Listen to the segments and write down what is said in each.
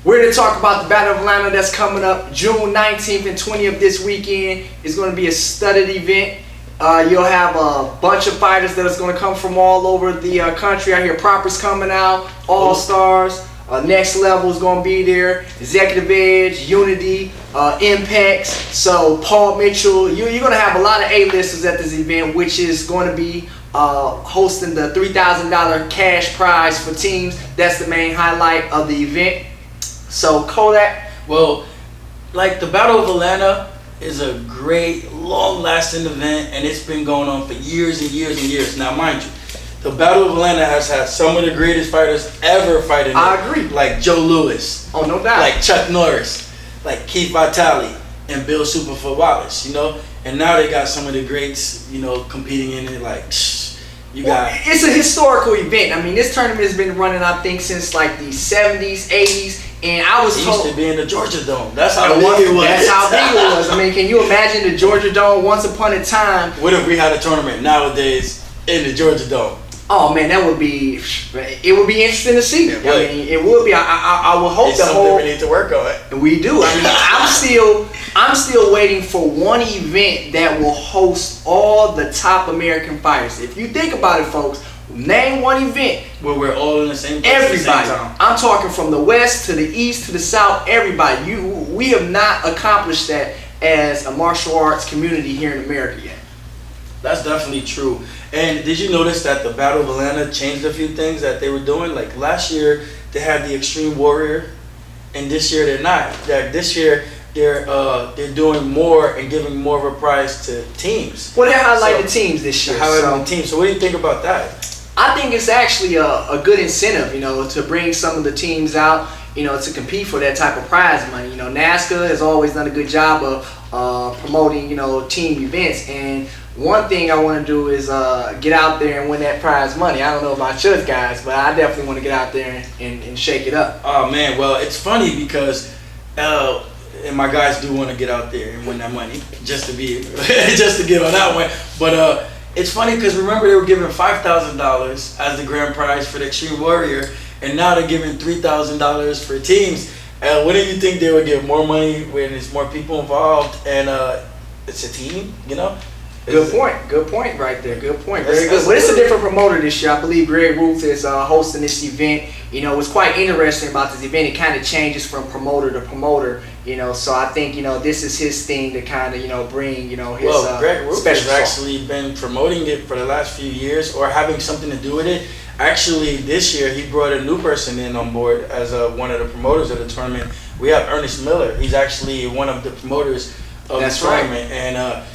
We're going to talk about the Battle of Atlanta that's coming up June 19th and 20th this weekend. It's going to be a studded event. You'll have a bunch of fighters that's going to come from all over the country. I hear Proper's coming out, All Stars, Next Level is going to be there, Executive Edge, Unity, Impacts. So Paul Mitchell, you're going to have a lot of A-listers at this event, which is going to be hosting the $3,000 cash prize for teams. That's the main highlight of the event. So Kodaq. Well, like the Battle of Atlanta is a great, long-lasting event, and it's been going on for years and years and years. Now, mind you, the Battle of Atlanta has had some of the greatest fighters ever fighting. I agree. Like Joe Louis. Oh, no doubt. Like Chuck Norris. Like Keith Vitale and Bill Superfoot Wallace, you know? And now they got some of the greats, you know, competing in it. Like, it's a historical event. I mean, this tournament has been running, I think, since like the 70s, 80s. And I was told used to be in the Georgia Dome. That's how big it was. That's how big it was. I mean, can you imagine the Georgia Dome once upon a time? What if we had a tournament nowadays in the Georgia Dome? Oh man, it would be interesting to see. I mean, it would be. I would hope it's something we need to work on. We do. I mean, I'm still waiting for one event that will host all the top American fighters. If you think about it, folks, name one event where we're all in the same place. Everybody. At the same time. I'm talking from the west to the east to the south. Everybody. We have not accomplished that as a martial arts community here in America yet. That's definitely true. And did you notice that the Battle of Atlanta changed a few things that they were doing? Like last year they had the Extreme Warrior, and this year they're not. This year they're doing more and giving more of a prize to teams. Well, they highlight the teams this year. The teams. So what do you think about that? I think it's actually a good incentive, you know, to bring some of the teams out, you know, to compete for that type of prize money. You know, NASCAR has always done a good job of promoting, you know, team events. And one thing I want to do is get out there and win that prize money. I don't know about you guys, but I definitely want to get out there and shake it up. Oh man, well it's funny because and my guys do want to get out there and win that money just to get on that one. But it's funny because remember they were giving $5,000 as the grand prize for the Extreme Warrior, and now they're giving $3,000 for teams. Wouldn't you think they would give more money when there's more people involved and it's a team, you know? Good point right there. Good point. Very good. But it's a different promoter this year. I believe Greg Ruth is hosting this event. You know, what's quite interesting about this event, it kind of changes from promoter to promoter. You know, so I think, you know, this is his thing to kind of, you know, bring, you know, his Greg Ruth special has actually been promoting it for the last few years or having something to do with it. Actually, this year he brought a new person in on board as one of the promoters of the tournament. We have Ernest Miller. He's actually one of the promoters of the tournament. And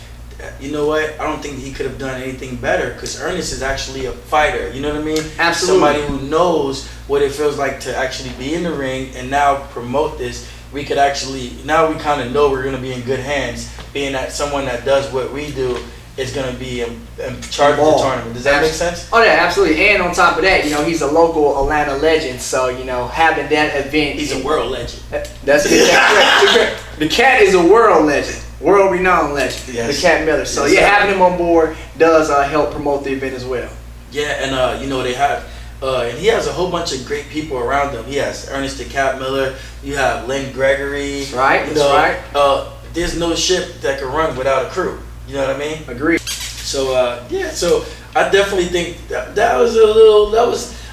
you know what? I don't think he could have done anything better because Ernest is actually a fighter. You know what I mean? Absolutely. Somebody who knows what it feels like to actually be in the ring and now promote this. We could actually, now we kind of know we're going to be in good hands, being that someone that does what we do is going to be in charge of the tournament. Does that make sense? Oh yeah, absolutely. And on top of that, you know, he's a local Atlanta legend. So, you know, having that event. He's a world legend. That's correct. The Cat is a world legend. World-renowned legend, yes. The Cat Miller. So yeah, having him on board does help promote the event as well. Yeah, and you know they have, and he has a whole bunch of great people around him. He has Ernest the Cat Miller. You have Lynn Gregory. Right. Right. There's no ship that can run without a crew. You know what I mean? Agreed. So yeah, so I definitely think that was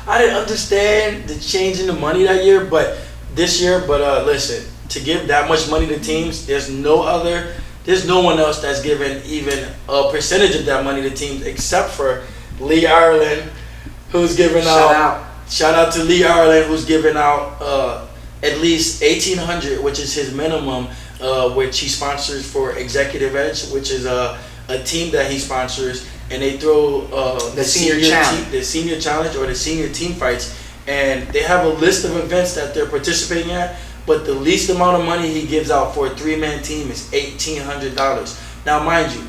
I didn't understand the change in the money that year, but this year, listen. To give that much money to teams, there's no one else that's given even a percentage of that money to teams except for Lee Ireland, who's giving shout out to Lee Ireland, who's giving out at least $1,800, which is his minimum, which he sponsors for Executive Edge, which is a team that he sponsors, and they throw the senior challenge or the senior team fights, and they have a list of events that they're participating at. But the least amount of money he gives out for a 3-man team is $1,800. Now, mind you,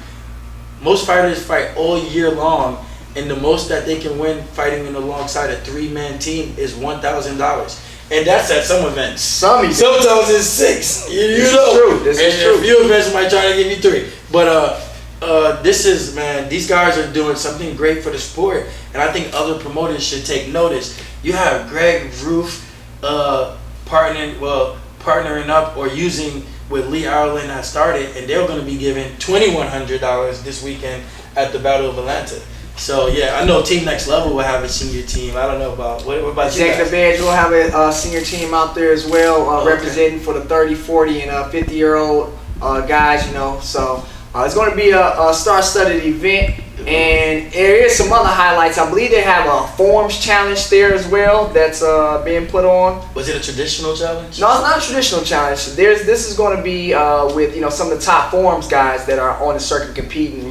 most fighters fight all year long, and the most that they can win fighting in alongside a 3-man team is $1,000. And that's at some events. Sometimes it's 6. You know. This is true. A few events might try to give you 3. But this is, man, these guys are doing something great for the sport, and I think other promoters should take notice. You have Greg Ruth, partnering up or using with Lee Ireland has started, and they're going to be giving $2,100 this weekend at the Battle of Atlanta. So yeah, I know Team Next Level will have a senior team. I don't know about what about Executive you Edge will have a senior team out there as well, Okay. representing for the 30, 40, and 50-year-old guys. You know, so it's going to be a star-studded event. And there is some other highlights. I believe they have a forms challenge there as well that's being put on. Was it a traditional challenge? No, it's not a traditional challenge. This is going to be with some of the top forms guys that are on the circuit competing.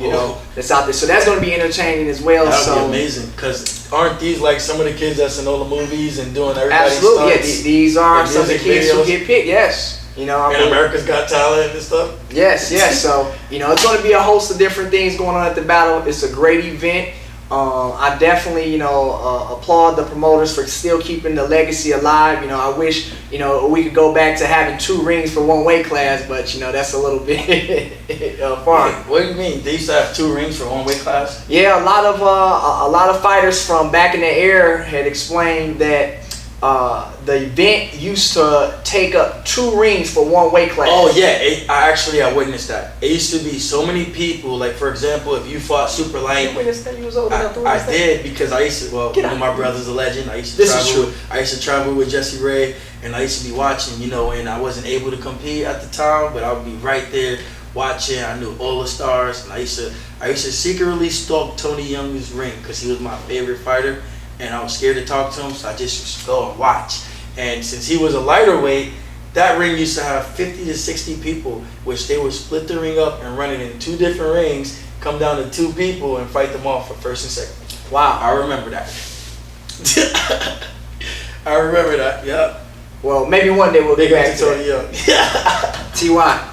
That's out there. So that's going to be entertaining as well. That would be amazing, because aren't these like some of the kids that's in all the movies and doing everybody's absolutely, stunts? yeah. These are some of the kids videos. who get picked. Yes. And America's Got Talent and stuff. Yes. So it's going to be a host of different things going on at the battle. It's a great event. I definitely applaud the promoters for still keeping the legacy alive. I wish we could go back to having 2 rings for one weight class, but that's a little bit far. What do you mean? They used to have 2 rings for one weight class? Yeah, a lot of fighters from back in the era had explained that the event used to take up 2 rings for one weight class. Oh yeah, I witnessed that. It used to be so many people. Like for example, if you fought super light, You witnessed that? You was old enough to I witness that? did, because I used to. Well, Get one out. of my brothers a legend. I used to This is travel. true. I used to travel with Jesse Ray, and I used to be watching. And I wasn't able to compete at the time, but I would be right there watching. I knew all the stars, and I used to secretly stalk Tony Young's ring because he was my favorite fighter, and I was scared to talk to him, so I just used to go and watch. And since he was a lighter weight, that ring used to have 50 to 60 people, which they would split the ring up and run it in 2 different rings, come down to 2 people and fight them off for first and second. Wow. I remember that. I remember that, yeah. Well, maybe one day we'll Big get up back to to Tony that. Young. Ty.